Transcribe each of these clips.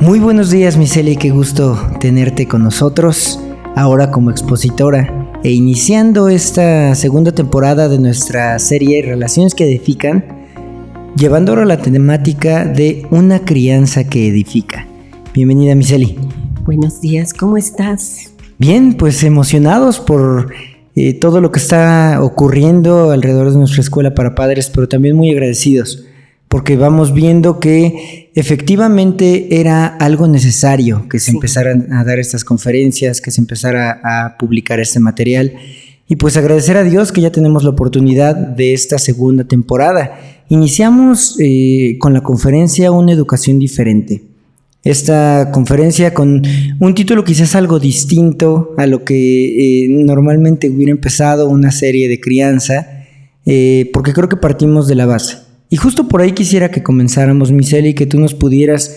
Muy buenos días, Miseli, qué gusto tenerte con nosotros, ahora como expositora, e iniciando esta segunda temporada de nuestra serie Relaciones que Edifican, llevando ahora la temática de una crianza que edifica. Bienvenida, Miseli. Buenos días, ¿cómo estás? Bien, pues emocionados por todo lo que está ocurriendo alrededor de nuestra escuela para padres, pero también muy agradecidos, porque vamos viendo que efectivamente era algo necesario que se empezaran a dar estas conferencias, que se empezara a publicar este material. Y pues agradecer a Dios que ya tenemos la oportunidad de esta segunda temporada. Iniciamos con la conferencia Una Educación Diferente. Esta conferencia con un título quizás algo distinto a lo que normalmente hubiera empezado una serie de crianza, porque creo que partimos de la base. Y justo por ahí quisiera que comenzáramos, Miseli, que tú nos pudieras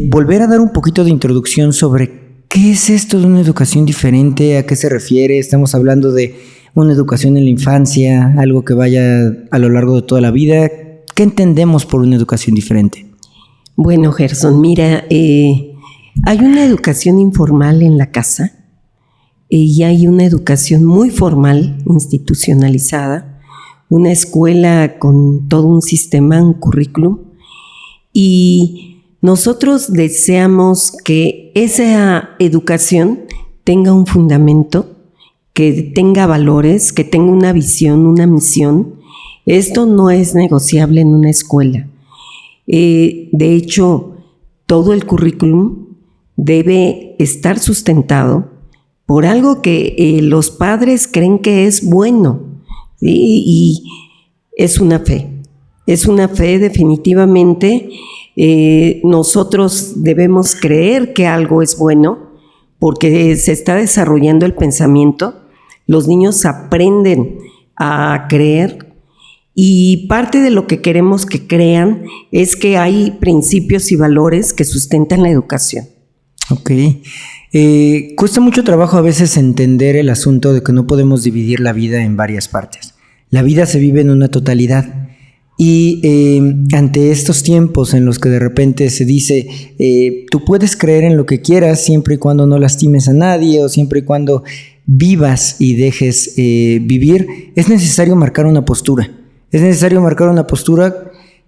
volver a dar un poquito de introducción sobre qué es esto de una educación diferente, a qué se refiere. Estamos hablando de una educación en la infancia, algo que vaya a lo largo de toda la vida. ¿Qué entendemos por una educación diferente? Bueno, Gerson, mira, hay una educación informal en la casa y hay una educación muy formal, institucionalizada, una escuela con todo un sistema, un currículum, y nosotros deseamos que esa educación tenga un fundamento, que tenga valores, que tenga una visión, una misión. Esto no es negociable en una escuela. De hecho, todo el currículum debe estar sustentado por algo que los padres creen que es bueno. Y es una fe definitivamente. Nosotros debemos creer que algo es bueno porque se está desarrollando el pensamiento, los niños aprenden a creer y parte de lo que queremos que crean es que hay principios y valores que sustentan la educación. Ok. Cuesta mucho trabajo a veces entender el asunto de que no podemos dividir la vida en varias partes. La vida se vive en una totalidad y ante estos tiempos en los que de repente se dice tú puedes creer en lo que quieras siempre y cuando no lastimes a nadie o siempre y cuando vivas y dejes vivir, es necesario marcar una postura. Es necesario marcar una postura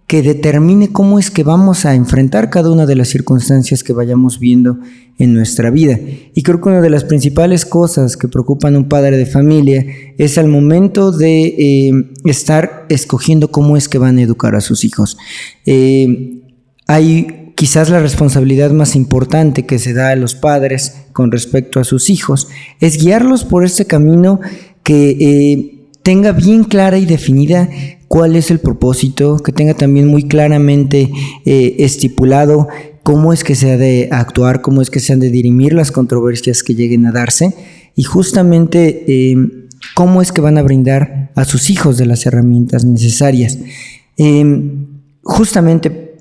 que determine cómo es que vamos a enfrentar cada una de las circunstancias que vayamos viendo en nuestra vida. Y creo que una de las principales cosas que preocupan a un padre de familia es al momento de estar escogiendo cómo es que van a educar a sus hijos. Hay quizás la responsabilidad más importante que se da a los padres con respecto a sus hijos, es guiarlos por este camino que tenga bien clara y definida cuál es el propósito, que tenga también muy claramente estipulado cómo es que se ha de actuar, cómo es que se han de dirimir las controversias que lleguen a darse y justamente cómo es que van a brindar a sus hijos de las herramientas necesarias. Justamente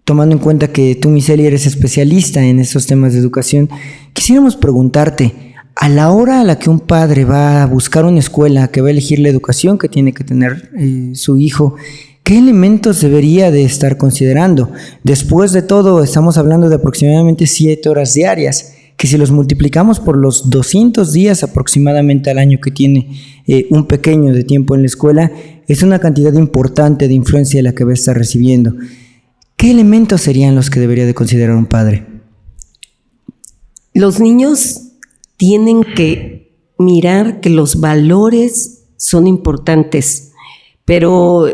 tomando en cuenta que tú, Miseli, eres especialista en estos temas de educación, quisiéramos preguntarte, a la hora a la que un padre va a buscar una escuela, que va a elegir la educación que tiene que tener su hijo, ¿qué elementos debería de estar considerando? Después de todo, estamos hablando de aproximadamente 7 horas diarias, que si los multiplicamos por los 200 días aproximadamente al año que tiene un pequeño de tiempo en la escuela, es una cantidad importante de influencia la que va a estar recibiendo. ¿Qué elementos serían los que debería de considerar un padre? Los niños tienen que mirar que los valores son importantes, pero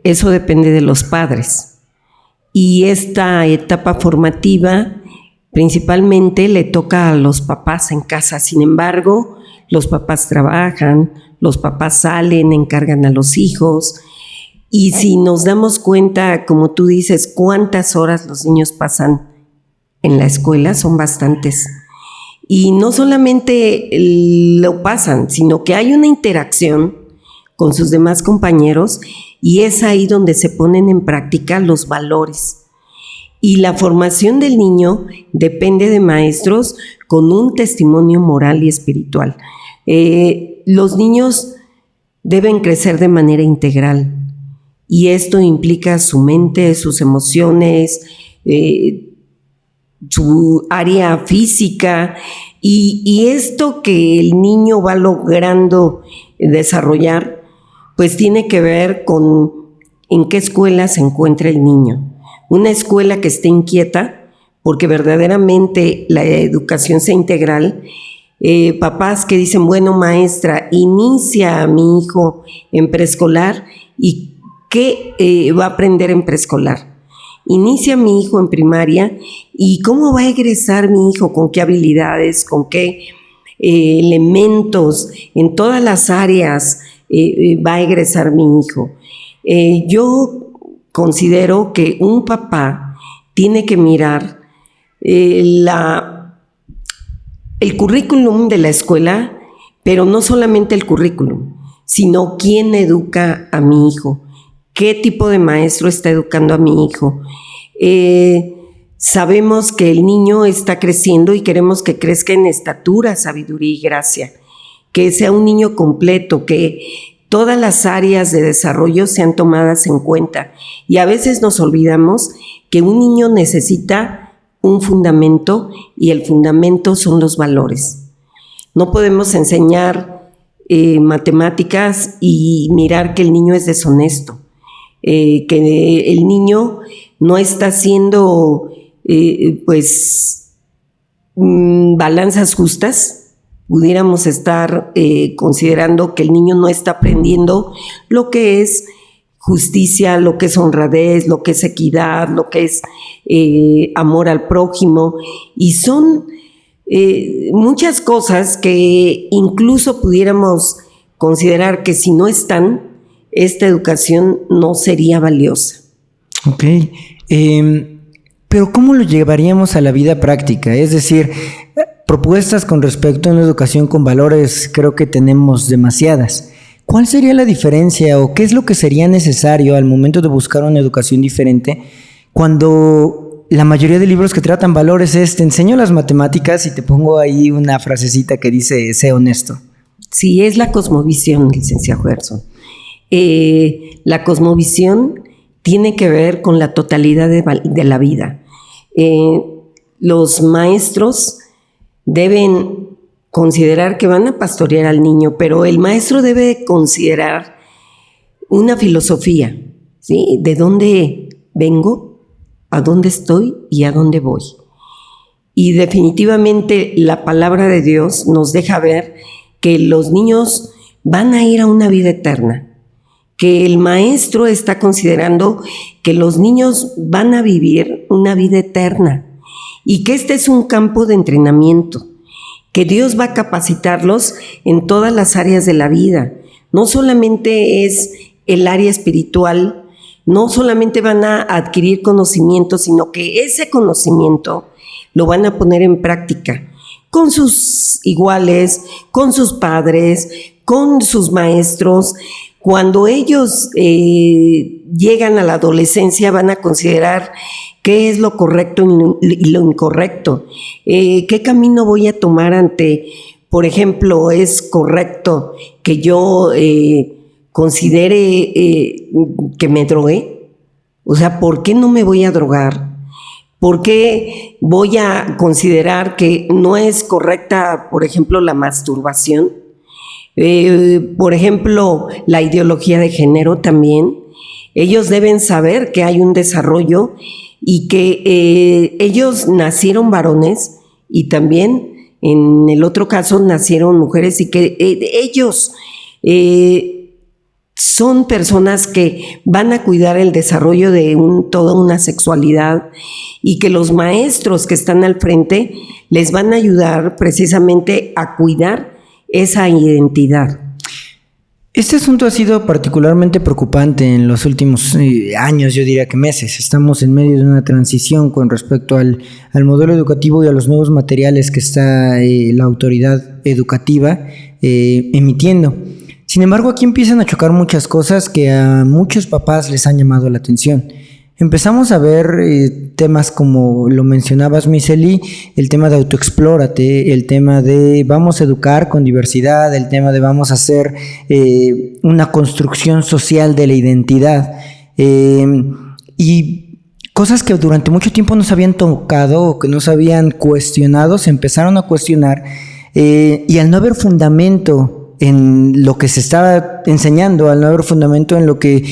eso depende de los padres. Y esta etapa formativa principalmente le toca a los papás en casa. Sin embargo, los papás trabajan, los papás salen, encargan a los hijos. Y si nos damos cuenta, como tú dices, cuántas horas los niños pasan en la escuela, son bastantes. Y no solamente lo pasan, sino que hay una interacción con sus demás compañeros y es ahí donde se ponen en práctica los valores. Y la formación del niño depende de maestros con un testimonio moral y espiritual. Los niños deben crecer de manera integral y esto implica su mente, sus emociones, su área física y esto que el niño va logrando desarrollar, pues tiene que ver con en qué escuela se encuentra el niño. Una escuela que esté inquieta, porque verdaderamente la educación sea integral. Papás que dicen, bueno, maestra, inicia a mi hijo en preescolar y ¿qué va a aprender en preescolar? Inicia a mi hijo en primaria y ¿cómo va a egresar mi hijo? ¿Con qué habilidades? ¿Con qué elementos? En todas las áreas va a egresar mi hijo. Yo considero que un papá tiene que mirar el currículum de la escuela, pero no solamente el currículum, sino quién educa a mi hijo, qué tipo de maestro está educando a mi hijo. Sabemos que el niño está creciendo y queremos que crezca en estatura, sabiduría y gracia, que sea un niño completo, que todas las áreas de desarrollo sean tomadas en cuenta. Y a veces nos olvidamos que un niño necesita un fundamento y el fundamento son los valores. No podemos enseñar matemáticas y mirar que el niño es deshonesto, que el niño no está haciendo balanzas justas. Pudiéramos estar considerando que el niño no está aprendiendo lo que es justicia, lo que es honradez, lo que es equidad, lo que es amor al prójimo, y son muchas cosas que incluso pudiéramos considerar que si no están, esta educación no sería valiosa. Ok, pero ¿cómo lo llevaríamos a la vida práctica? Es decir, propuestas con respecto a una educación con valores creo que tenemos demasiadas. ¿Cuál sería la diferencia o qué es lo que sería necesario al momento de buscar una educación diferente cuando la mayoría de libros que tratan valores es te enseño las matemáticas y te pongo ahí una frasecita que dice sé honesto? Sí, es la cosmovisión, licenciado Gerson. La cosmovisión tiene que ver con la totalidad de la vida. Los maestros deben considerar que van a pastorear al niño, pero el maestro debe considerar una filosofía, ¿sí? ¿De dónde vengo? ¿A dónde estoy? ¿Y a dónde voy? Y definitivamente la palabra de Dios nos deja ver que los niños van a ir a una vida eterna, que el maestro está considerando que los niños van a vivir una vida eterna y que este es un campo de entrenamiento, que Dios va a capacitarlos en todas las áreas de la vida. No solamente es el área espiritual, no solamente van a adquirir conocimiento, sino que ese conocimiento lo van a poner en práctica con sus iguales, con sus padres, con sus maestros. Cuando ellos llegan a la adolescencia van a considerar qué es lo correcto y lo incorrecto, qué camino voy a tomar ante, por ejemplo, es correcto que yo considere que me drogué, o sea, ¿por qué no me voy a drogar? ¿Por qué voy a considerar que no es correcta, por ejemplo, la masturbación? Por ejemplo, la ideología de género también. Ellos deben saber que hay un desarrollo y que ellos nacieron varones y también en el otro caso nacieron mujeres y que ellos son personas que van a cuidar el desarrollo de toda una sexualidad y que los maestros que están al frente les van a ayudar precisamente a cuidar esa identidad. Este asunto ha sido particularmente preocupante en los últimos años, yo diría que meses. Estamos en medio de una transición con respecto al modelo educativo y a los nuevos materiales que está la autoridad educativa emitiendo. Sin embargo, aquí empiezan a chocar muchas cosas que a muchos papás les han llamado la atención. Empezamos a ver temas como lo mencionabas, Miseli, el tema de autoexplórate, el tema de vamos a educar con diversidad, el tema de vamos a hacer una construcción social de la identidad. Y cosas que durante mucho tiempo no se habían tocado o que no se habían cuestionado, se empezaron a cuestionar, y al no haber fundamento en lo que se estaba enseñando, al no haber fundamento en lo que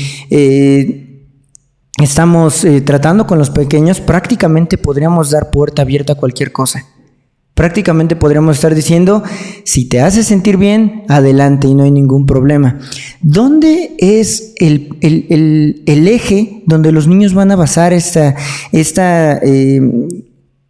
estamos tratando con los pequeños, prácticamente podríamos dar puerta abierta a cualquier cosa. Prácticamente podríamos estar diciendo, si te hace sentir bien, adelante y no hay ningún problema. ¿Dónde es el eje donde los niños van a basar esta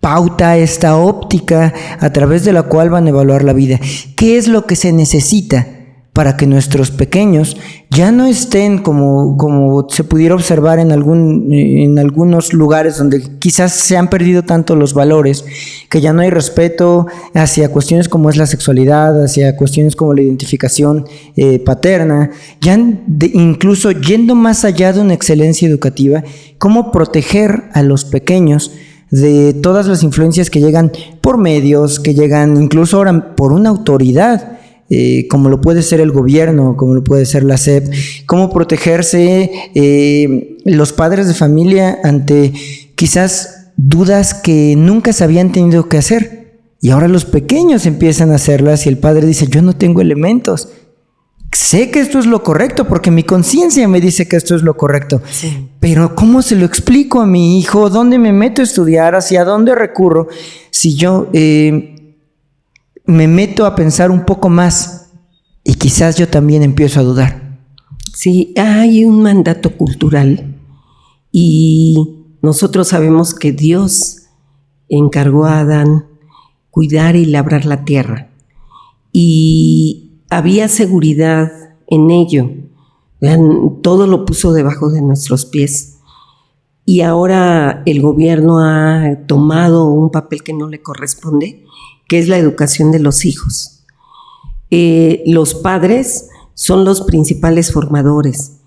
pauta, esta óptica a través de la cual van a evaluar la vida? ¿Qué es lo que se necesita para que nuestros pequeños ya no estén como se pudiera observar en algunos lugares donde quizás se han perdido tanto los valores, que ya no hay respeto hacia cuestiones como es la sexualidad, hacia cuestiones como la identificación paterna, ya incluso yendo más allá de una excelencia educativa, cómo proteger a los pequeños de todas las influencias que llegan por medios, que llegan incluso ahora por una autoridad, como lo puede ser el gobierno, como lo puede ser la SEP, cómo protegerse los padres de familia ante quizás dudas que nunca se habían tenido que hacer, y ahora los pequeños empiezan a hacerlas y el padre dice, yo no tengo elementos, sé que esto es lo correcto porque mi conciencia me dice que esto es lo correcto, sí, pero ¿cómo se lo explico a mi hijo? ¿Dónde me meto a estudiar? ¿Hacia dónde recurro? Si yo me meto a pensar un poco más y quizás yo también empiezo a dudar. Sí, hay un mandato cultural y nosotros sabemos que Dios encargó a Adán cuidar y labrar la tierra y había seguridad en ello. Todo lo puso debajo de nuestros pies y ahora el gobierno ha tomado un papel que no le corresponde, que es la educación de los hijos. Los padres son los principales formadores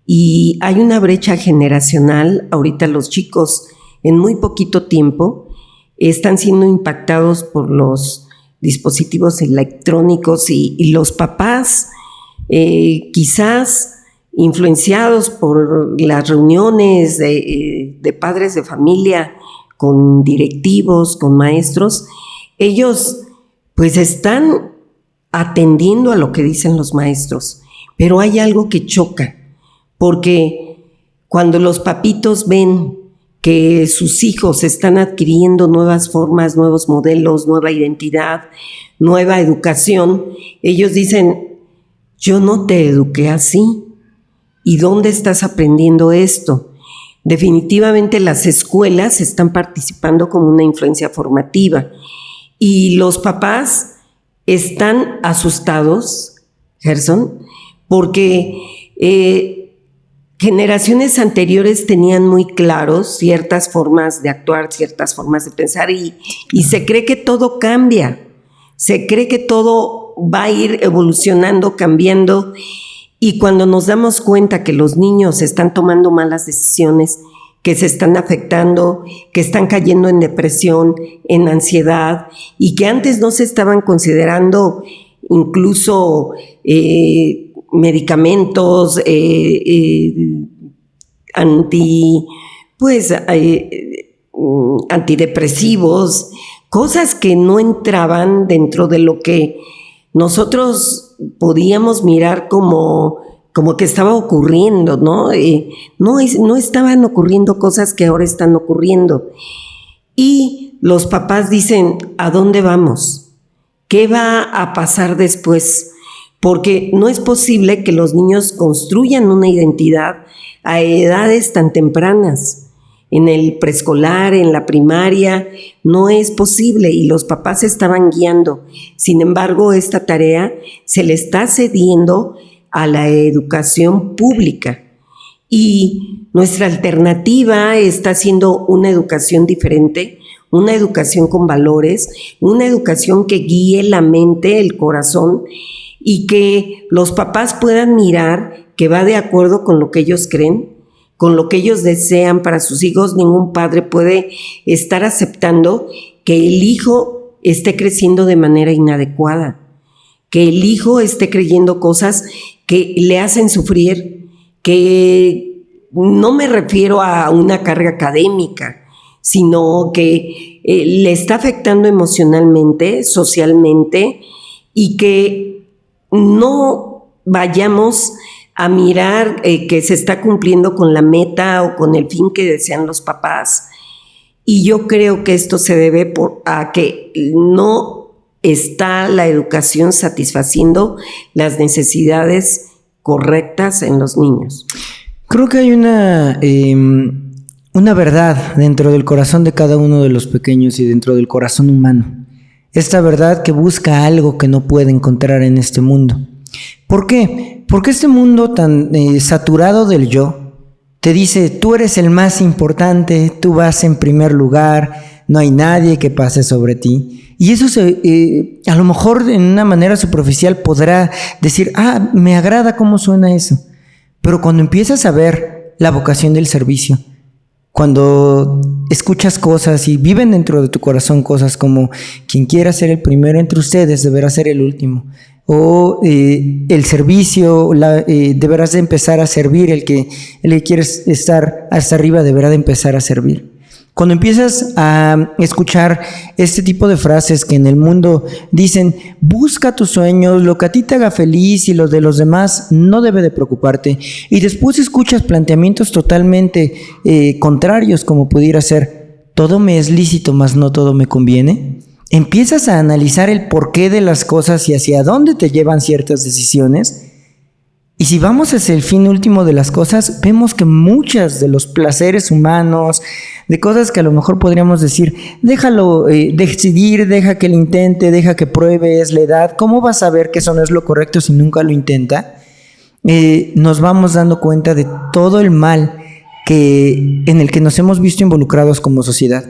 y hay una brecha generacional. Ahorita los chicos en muy poquito tiempo están siendo impactados por los dispositivos electrónicos y los papás quizás influenciados por las reuniones de padres de familia con directivos, con maestros, ellos pues están atendiendo a lo que dicen los maestros, pero hay algo que choca, porque cuando los papitos ven que sus hijos están adquiriendo nuevas formas, nuevos modelos, nueva identidad, nueva educación, ellos dicen, yo no te eduqué así, ¿y dónde estás aprendiendo esto? Definitivamente las escuelas están participando como una influencia formativa, y los papás están asustados, Gerson, porque generaciones anteriores tenían muy claros ciertas formas de actuar, ciertas formas de pensar y se cree que todo cambia, se cree que todo va a ir evolucionando, cambiando, y cuando nos damos cuenta que los niños están tomando malas decisiones, que se están afectando, que están cayendo en depresión, en ansiedad, y que antes no se estaban considerando incluso medicamentos antidepresivos, cosas que no entraban dentro de lo que nosotros podíamos mirar como que estaba ocurriendo, ¿no? No estaban ocurriendo cosas que ahora están ocurriendo. Y los papás dicen, ¿a dónde vamos? ¿Qué va a pasar después? Porque no es posible que los niños construyan una identidad a edades tan tempranas. En el preescolar, en la primaria, no es posible y los papás estaban guiando. Sin embargo, esta tarea se le está cediendo a la educación pública y nuestra alternativa está siendo una educación diferente, una educación con valores, una educación que guíe la mente, el corazón y que los papás puedan mirar que va de acuerdo con lo que ellos creen, con lo que ellos desean para sus hijos. Ningún padre puede estar aceptando que el hijo esté creciendo de manera inadecuada, que el hijo esté creyendo cosas que le hacen sufrir, que no me refiero a una carga académica, sino que le está afectando emocionalmente, socialmente, y que no vayamos a mirar que se está cumpliendo con la meta o con el fin que desean los papás. Y yo creo que esto se debe a que no está la educación satisfaciendo las necesidades correctas en los niños. Creo que hay una verdad dentro del corazón de cada uno de los pequeños y dentro del corazón humano. Esta verdad que busca algo que no puede encontrar en este mundo. ¿Por qué? Porque este mundo tan saturado del yo te dice, tú eres el más importante, tú vas en primer lugar, no hay nadie que pase sobre ti. Y eso a lo mejor en una manera superficial podrá decir, me agrada cómo suena eso. Pero cuando empiezas a ver la vocación del servicio, cuando escuchas cosas y viven dentro de tu corazón cosas como quien quiera ser el primero entre ustedes deberá ser el último, o el servicio, deberás de empezar a servir, el que quieres estar hasta arriba deberá de empezar a servir. Cuando empiezas a escuchar este tipo de frases que en el mundo dicen, busca tus sueños, lo que a ti te haga feliz y lo de los demás no debe de preocuparte, y después escuchas planteamientos totalmente contrarios como pudiera ser, todo me es lícito, mas no todo me conviene, empiezas a analizar el porqué de las cosas y hacia dónde te llevan ciertas decisiones. Y si vamos hacia el fin último de las cosas, vemos que muchas de los placeres humanos, de cosas que a lo mejor podríamos decir, déjalo decidir, deja que lo intente, deja que pruebe, es la edad, ¿cómo vas a ver que eso no es lo correcto si nunca lo intenta? Nos vamos dando cuenta de todo el mal en el que nos hemos visto involucrados como sociedad,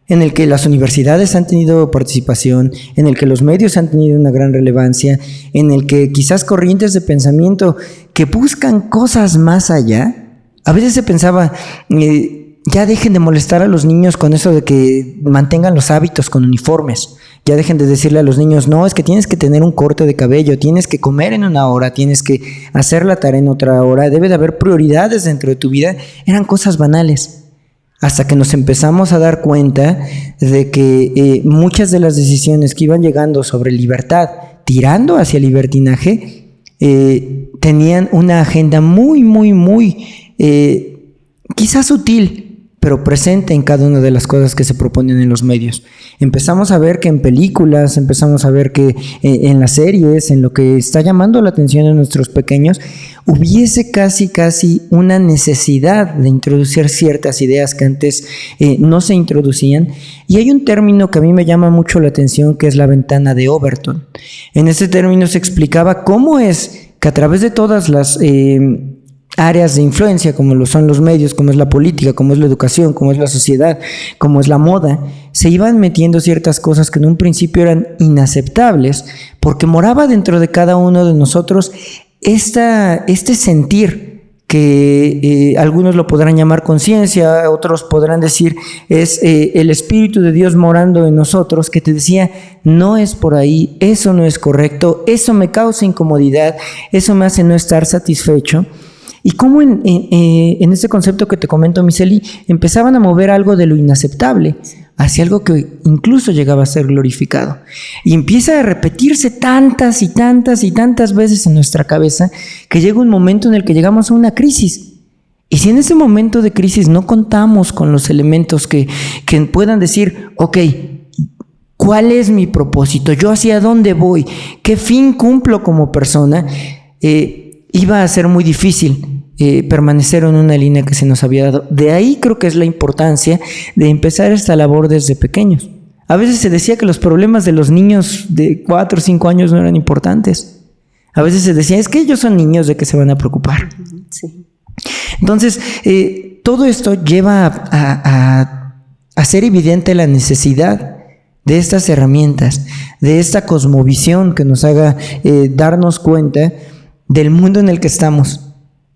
en el que las universidades han tenido participación, en el que los medios han tenido una gran relevancia, en el que quizás corrientes de pensamiento que buscan cosas más allá. A veces se pensaba, ya dejen de molestar a los niños con eso de que mantengan los hábitos con uniformes, ya dejen de decirle a los niños, no, es que tienes que tener un corte de cabello, tienes que comer en una hora, tienes que hacer la tarea en otra hora, debe de haber prioridades dentro de tu vida. Eran cosas banales. Hasta que nos empezamos a dar cuenta de que muchas de las decisiones que iban llegando sobre libertad, tirando hacia el libertinaje, tenían una agenda muy, muy, muy, quizás sutil, pero presente en cada una de las cosas que se proponen en los medios. Empezamos a ver que en películas, empezamos a ver que en las series, en lo que está llamando la atención de nuestros pequeños, hubiese casi una necesidad de introducir ciertas ideas que antes no se introducían. Y hay un término que a mí me llama mucho la atención, que es la ventana de Overton. En ese término se explicaba cómo es que a través de todas las áreas de influencia, como lo son los medios, como es la política, como es la educación, como es la sociedad, como es la moda, se iban metiendo ciertas cosas que en un principio eran inaceptables, porque moraba dentro de cada uno de nosotros este sentir que algunos lo podrán llamar conciencia, otros podrán decir es el Espíritu de Dios morando en nosotros, que te decía, no es por ahí, eso no es correcto, eso me causa incomodidad, eso me hace no estar satisfecho. Y cómo en este concepto que te comento, Miseli, empezaban a mover algo de lo inaceptable hacia algo que incluso llegaba a ser glorificado. Y empieza a repetirse tantas y tantas y tantas veces en nuestra cabeza que llega un momento en el que llegamos a una crisis. Y si en ese momento de crisis no contamos con los elementos que puedan decir, ok, ¿cuál es mi propósito? ¿Yo hacia dónde voy? ¿Qué fin cumplo como persona? Iba a ser muy difícil permanecer en una línea que se nos había dado. De ahí creo que es la importancia de empezar esta labor desde pequeños. A veces se decía que los problemas de los niños de 4 o 5 años no eran importantes. A veces se decía, es que ellos son niños, ¿de qué se van a preocupar? Sí. Entonces, todo esto lleva a hacer evidente la necesidad de estas herramientas, de esta cosmovisión que nos haga darnos cuenta del mundo en el que estamos.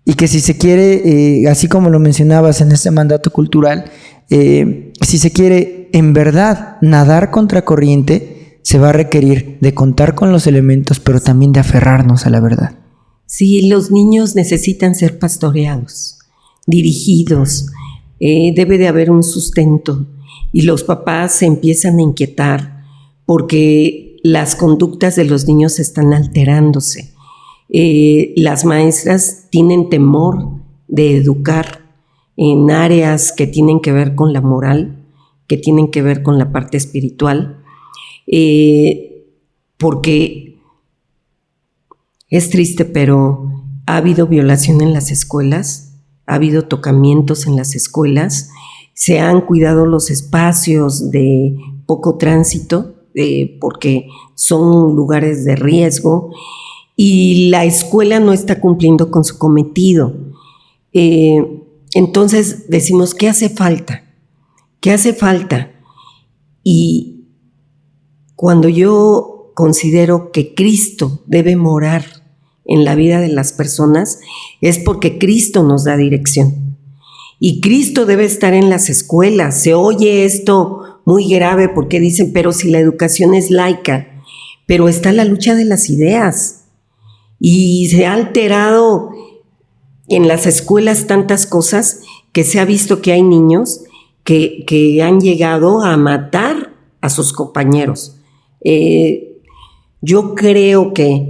Y que si se quiere, así como lo mencionabas en este mandato cultural, si se quiere en verdad nadar contra corriente, se va a requerir de contar con los elementos, pero también de aferrarnos a la verdad. Sí, los niños necesitan ser pastoreados, dirigidos, debe de haber un sustento y los papás se empiezan a inquietar porque las conductas de los niños están alterándose. Las maestras tienen temor de educar en áreas que tienen que ver con la moral, que tienen que ver con la parte espiritual, porque es triste, pero ha habido violación en las escuelas, ha habido tocamientos en las escuelas, se han cuidado los espacios de poco tránsito, porque son lugares de riesgo, y la escuela no está cumpliendo con su cometido. Entonces decimos, ¿qué hace falta? ¿Qué hace falta? Y cuando yo considero que Cristo debe morar en la vida de las personas, es porque Cristo nos da dirección. Y Cristo debe estar en las escuelas. Se oye esto muy grave porque dicen, pero si la educación es laica, pero está la lucha de las ideas. Y se ha alterado en las escuelas tantas cosas que se ha visto que hay niños que han llegado a matar a sus compañeros. Yo creo que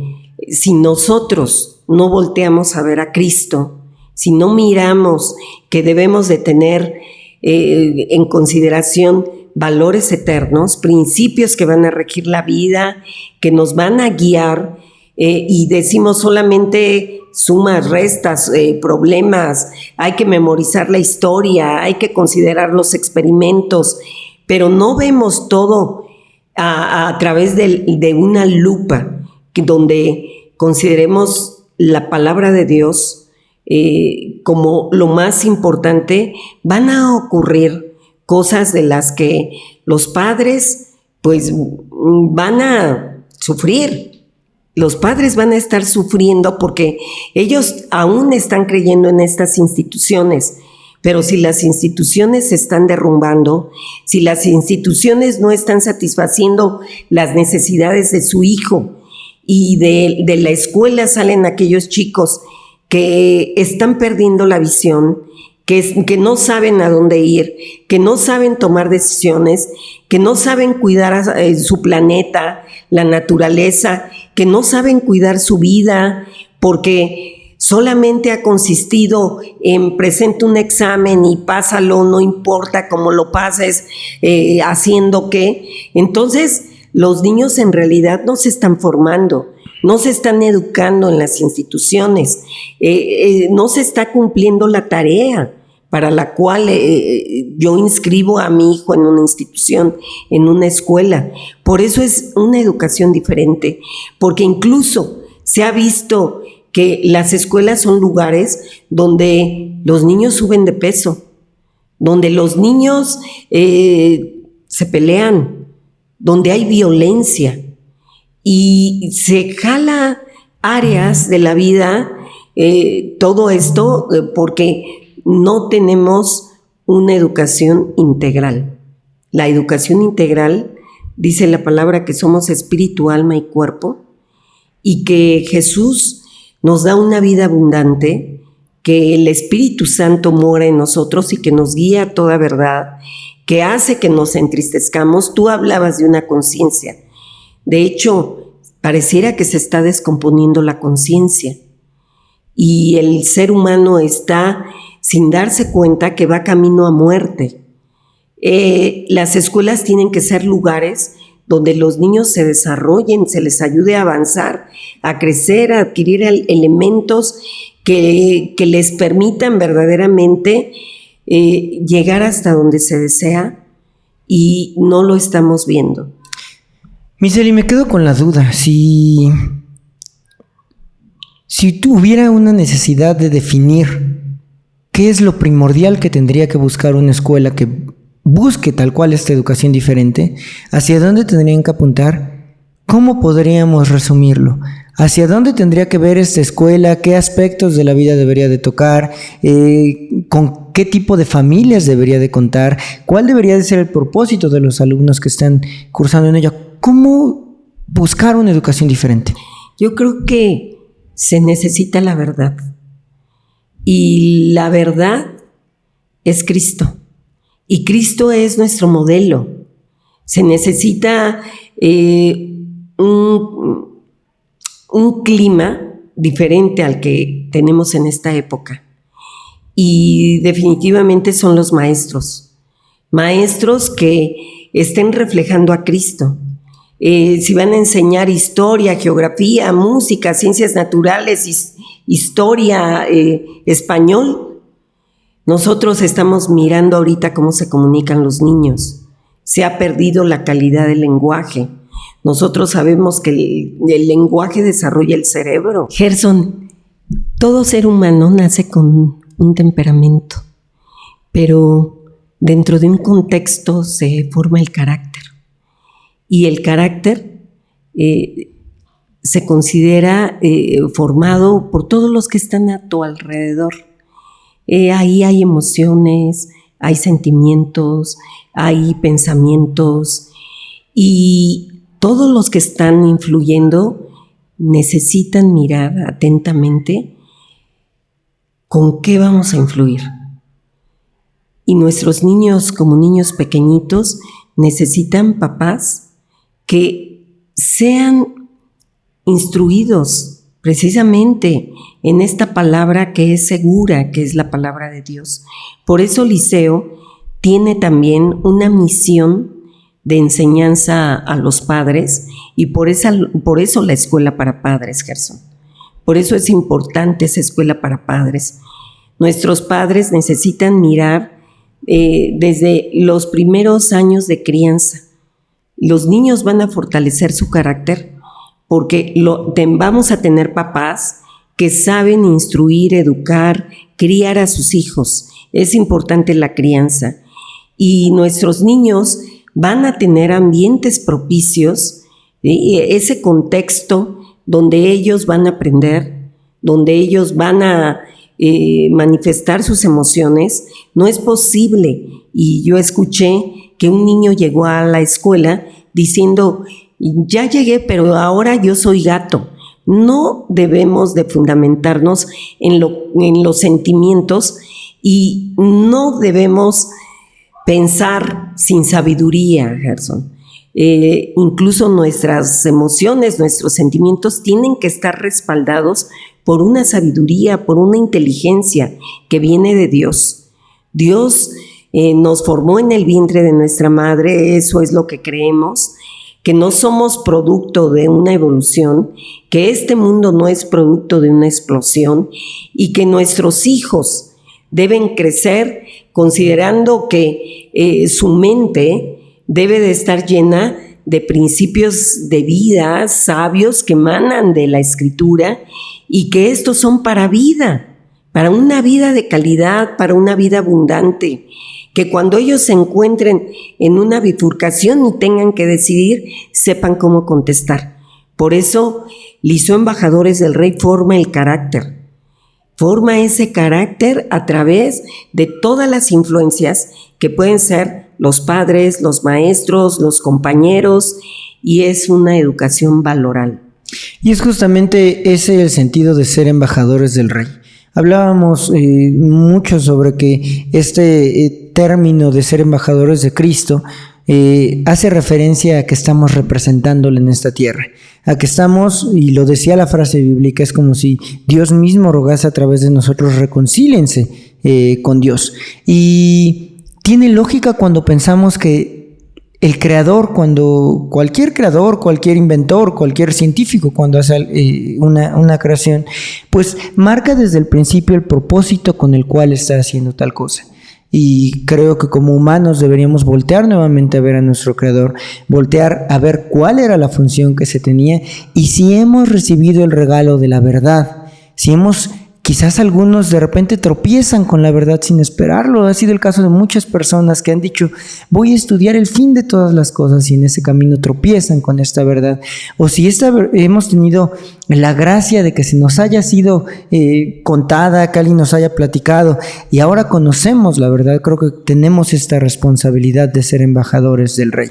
si nosotros no volteamos a ver a Cristo, si no miramos que debemos de tener en consideración valores eternos, principios que van a regir la vida, que nos van a guiar, y decimos solamente sumas, restas, problemas, hay que memorizar la historia, hay que considerar los experimentos, pero no vemos todo a través de una lupa, donde consideremos la palabra de Dios como lo más importante. Van a ocurrir cosas de las que los padres pues van a sufrir. Los padres van a estar sufriendo porque ellos aún están creyendo en estas instituciones, pero si las instituciones se están derrumbando, si las instituciones no están satisfaciendo las necesidades de su hijo y de la escuela salen aquellos chicos que están perdiendo la visión, que no saben a dónde ir, que no saben tomar decisiones, que no saben cuidar su planeta, la naturaleza, que no saben cuidar su vida, porque solamente ha consistido en presenta un examen y pásalo, no importa cómo lo pases, haciendo qué. Entonces, los niños en realidad no se están formando, no se están educando en las instituciones, no se está cumpliendo la tarea para la cual yo inscribo a mi hijo en una institución, en una escuela. Por eso es una educación diferente, porque incluso se ha visto que las escuelas son lugares donde los niños suben de peso, donde los niños se pelean, donde hay violencia y se jala áreas de la vida, todo esto porque no tenemos una educación integral. La educación integral dice la palabra que somos espíritu, alma y cuerpo, y que Jesús nos da una vida abundante, que el Espíritu Santo mora en nosotros y que nos guía a toda verdad, que hace que nos entristezcamos. Tú hablabas de una conciencia. De hecho, pareciera que se está descomponiendo la conciencia y el ser humano está sin darse cuenta que va camino a muerte. Las escuelas tienen que ser lugares donde los niños se desarrollen, se les ayude a avanzar, a crecer, a adquirir elementos que les permitan verdaderamente llegar hasta donde se desea, y no lo estamos viendo. Miseli, me quedo con la duda. Si hubiera una necesidad de definir ¿qué es lo primordial que tendría que buscar una escuela que busque tal cual esta educación diferente? ¿Hacia dónde tendrían que apuntar? ¿Cómo podríamos resumirlo? ¿Hacia dónde tendría que ver esta escuela? ¿Qué aspectos de la vida debería de tocar? ¿Con qué tipo de familias debería de contar? ¿Cuál debería de ser el propósito de los alumnos que están cursando en ella? ¿Cómo buscar una educación diferente? Yo creo que se necesita la verdad. Y la verdad es Cristo. Y Cristo es nuestro modelo. Se necesita un clima diferente al que tenemos en esta época. Y definitivamente son los maestros. Maestros que estén reflejando a Cristo. Si van a enseñar historia, geografía, música, ciencias naturales, historia, español, nosotros estamos mirando ahorita cómo se comunican los niños. Se ha perdido la calidad del lenguaje. Nosotros sabemos que el lenguaje desarrolla el cerebro. Gerson, todo ser humano nace con un temperamento, pero dentro de un contexto se forma el carácter. Y el carácter se considera formado por todos los que están a tu alrededor. Ahí hay emociones, hay sentimientos, hay pensamientos, y todos los que están influyendo necesitan mirar atentamente con qué vamos a influir. Y nuestros niños, como niños pequeñitos, necesitan papás que sean instruidos precisamente en esta palabra que es segura, que es la palabra de Dios. Por eso Liceo tiene también una misión de enseñanza a los padres, y por eso la escuela para padres, Gerson. Por eso es importante esa escuela para padres. Nuestros padres necesitan mirar desde los primeros años de crianza. Los niños van a fortalecer su carácter porque vamos a tener papás que saben instruir, educar, criar a sus hijos. Es importante la crianza. Y nuestros niños van a tener ambientes propicios, ese contexto donde ellos van a aprender, donde ellos van a manifestar sus emociones. No es posible. Y yo escuché que un niño llegó a la escuela diciendo: ya llegué, pero ahora yo soy gato. No debemos de fundamentarnos en los sentimientos, y no debemos pensar sin sabiduría, Gerson. Incluso nuestras emociones, nuestros sentimientos tienen que estar respaldados por una sabiduría, por una inteligencia que viene de Dios. Dios nos formó en el vientre de nuestra madre, eso es lo que creemos, que no somos producto de una evolución, que este mundo no es producto de una explosión, y que nuestros hijos deben crecer considerando que su mente debe de estar llena de principios de vida sabios que emanan de la Escritura, y que estos son para vida, para una vida de calidad, para una vida abundante, que cuando ellos se encuentren en una bifurcación y tengan que decidir, sepan cómo contestar. Por eso, Liceo Embajadores del Rey forma el carácter. Forma ese carácter a través de todas las influencias que pueden ser los padres, los maestros, los compañeros, y es una educación valoral. Y es justamente ese el sentido de ser embajadores del Rey. Hablábamos mucho sobre que este término de ser embajadores de Cristo hace referencia a que estamos representándole en esta tierra, a que estamos, y lo decía la frase bíblica, es como si Dios mismo rogase a través de nosotros: reconcílense con Dios. Y tiene lógica cuando pensamos que el creador, cuando cualquier creador, cualquier inventor, cualquier científico, cuando hace una creación, pues marca desde el principio el propósito con el cual está haciendo tal cosa. Y creo que como humanos deberíamos voltear nuevamente a ver a nuestro creador, voltear a ver cuál era la función que se tenía, y si hemos recibido el regalo de la verdad, quizás algunos de repente tropiezan con la verdad sin esperarlo. Ha sido el caso de muchas personas que han dicho: voy a estudiar el fin de todas las cosas, y en ese camino tropiezan con esta verdad. O si hemos tenido la gracia de que se nos haya sido contada, que alguien nos haya platicado y ahora conocemos la verdad. Creo que tenemos esta responsabilidad de ser embajadores del Rey.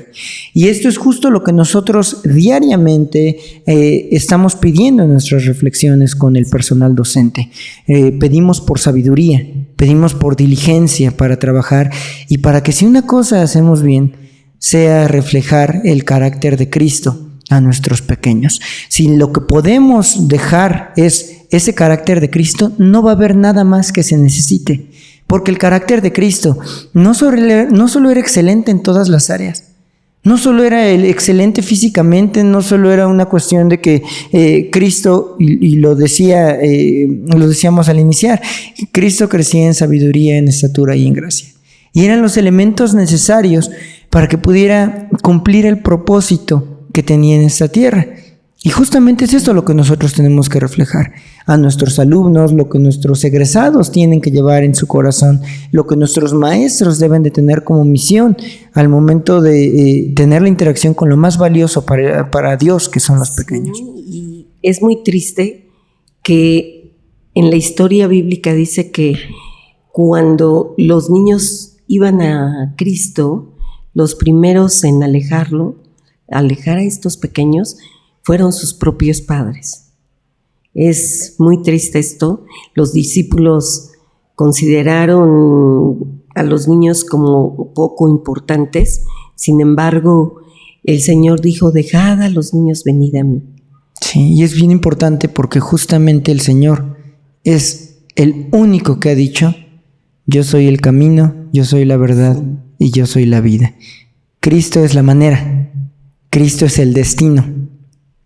Y esto es justo lo que nosotros diariamente estamos pidiendo en nuestras reflexiones con el personal docente. Pedimos por sabiduría, pedimos por diligencia para trabajar y para que si una cosa hacemos bien, sea reflejar el carácter de Cristo a nuestros pequeños. Si lo que podemos dejar es ese carácter de Cristo, no va a haber nada más que se necesite, porque el carácter de Cristo no solo era excelente en todas las áreas, no solo era excelente físicamente, no solo era una cuestión de que Cristo, y lo decíamos al iniciar, Cristo crecía en sabiduría, en estatura y en gracia. Y eran los elementos necesarios para que pudiera cumplir el propósito que tenía en esta tierra. Y justamente es esto lo que nosotros tenemos que reflejar a nuestros alumnos, lo que nuestros egresados tienen que llevar en su corazón, lo que nuestros maestros deben de tener como misión al momento de tener la interacción con lo más valioso para Dios, que son los pequeños. Y es muy triste que en la historia bíblica dice que cuando los niños iban a Cristo, los primeros en alejar a estos pequeños fueron sus propios padres. Es muy triste esto. Los discípulos consideraron a los niños como poco importantes. Sin embargo, el Señor dijo: dejad a los niños, venid a mí. Sí, y es bien importante porque justamente el Señor es el único que ha dicho: yo soy el camino, yo soy la verdad y yo soy la vida. Cristo es la manera. Cristo es el destino.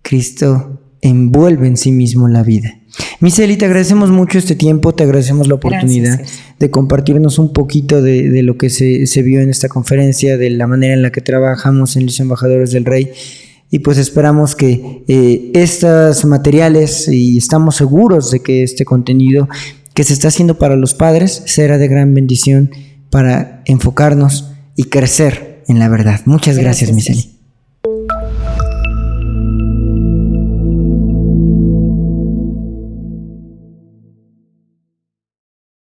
Cristo envuelve en sí mismo la vida. Miseli, te agradecemos mucho este tiempo, te agradecemos la oportunidad de compartirnos un poquito de lo que se vio en esta conferencia, de la manera en la que trabajamos en los Embajadores del Rey. Y pues esperamos que estos materiales, y estamos seguros de que este contenido que se está haciendo para los padres será de gran bendición para enfocarnos y crecer en la verdad. Muchas gracias, Miseli.